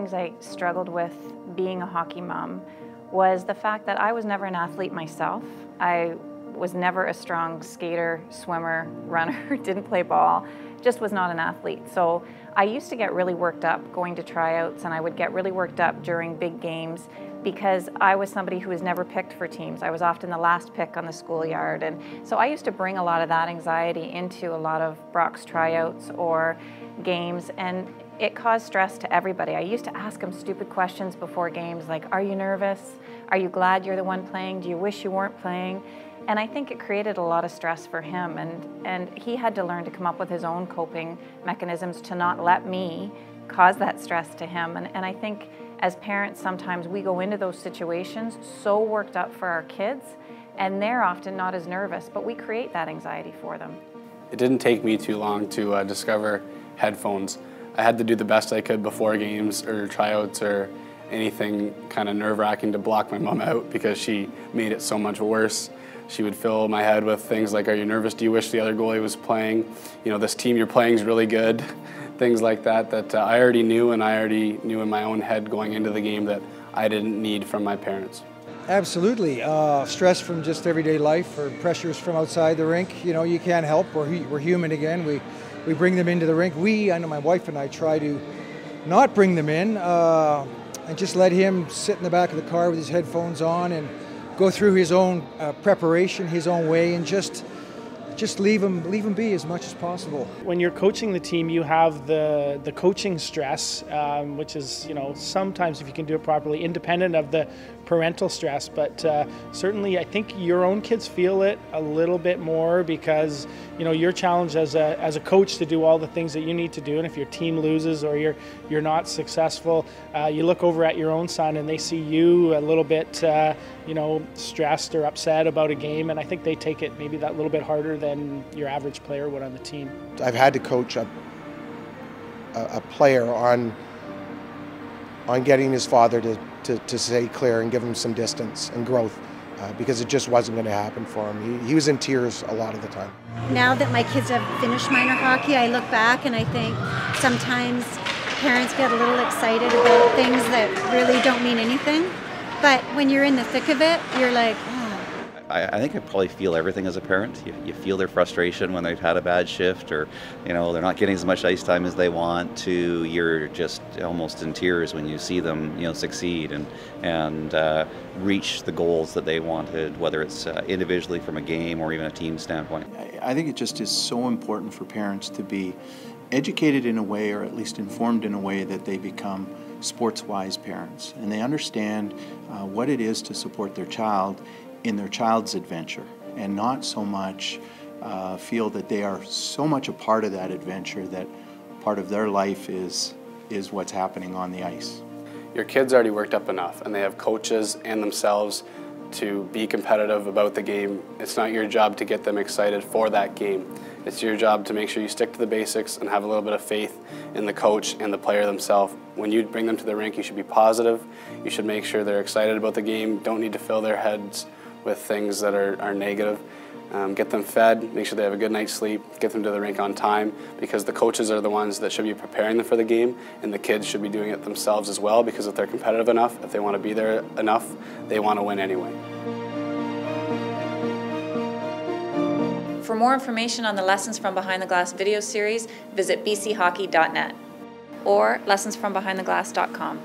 things I struggled with being a hockey mom was the fact that I was never an athlete myself. I was never a strong skater, swimmer, runner, didn't play ball, just was not an athlete. So I used to get really worked up going to tryouts, and I would get really worked up during big games because I was somebody who was never picked for teams. I was often the last pick on the schoolyard, and so I used to bring a lot of that anxiety into a lot of Brock's tryouts or games, and it caused stress to everybody. I used to ask him stupid questions before games like, are you nervous? Are you glad you're the one playing? Do you wish you weren't playing? And I think it created a lot of stress for him, and he had to learn to come up with his own coping mechanisms to not let me cause that stress to him. And I think as parents, sometimes we go into those situations so worked up for our kids, and they're often not as nervous, but we create that anxiety for them. It didn't take me too long to discover headphones. I had to do the best I could before games or tryouts or anything kind of nerve-wracking to block my mom out, because she made it so much worse. She would fill my head with things like, are you nervous? Do you wish the other goalie was playing? You know, this team you're playing is really good. Things like that I already knew, and I already knew in my own head going into the game that I didn't need from my parents. Absolutely. Stress from just everyday life or pressures from outside the rink. You know, you can't help. We're human again. We bring them into the rink. I know my wife and I try to not bring them in and just let him sit in the back of the car with his headphones on and go through his own preparation, his own way, and just leave him be as much as possible. When you're coaching the team, you have the coaching stress, which is, you know, sometimes, if you can do it properly, independent of the parental stress. But certainly, I think your own kids feel it a little bit more because, you know, you're challenged as a coach to do all the things that you need to do. And if your team loses or you're not successful, you look over at your own son and they see you a little bit, you know, stressed or upset about a game, and I think they take it maybe that little bit harder than your average player would on the team. I've had to coach a player on getting his father to stay clear and give him some distance and growth because it just wasn't going to happen for him. He was in tears a lot of the time. Now that my kids have finished minor hockey, I look back and I think sometimes parents get a little excited about things that really don't mean anything. But when you're in the thick of it, you're like, oh. I think I probably feel everything as a parent. You feel their frustration when they've had a bad shift, or, you know, they're not getting as much ice time as they want to. You're just almost in tears when you see them, you know, succeed and reach the goals that they wanted, whether it's individually from a game or even a team standpoint. I think it just is so important for parents to be educated in a way, or at least informed in a way, that they become sports-wise parents, and they understand what it is to support their child in their child's adventure, and not so much feel that they are so much a part of that adventure that part of their life is what's happening on the ice. Your kid's already worked up enough, and they have coaches and themselves to be competitive about the game. It's not your job to get them excited for that game. It's your job to make sure you stick to the basics and have a little bit of faith in the coach and the player themselves. When you bring them to the rink, you should be positive. You should make sure they're excited about the game. Don't need to fill their heads with things that are negative. Get them fed, make sure they have a good night's sleep, get them to the rink on time, because the coaches are the ones that should be preparing them for the game, and the kids should be doing it themselves as well, because if they're competitive enough, if they want to be there enough, they want to win anyway. For more information on the Lessons from Behind the Glass video series, visit bchockey.net or lessonsfrombehindtheglass.com.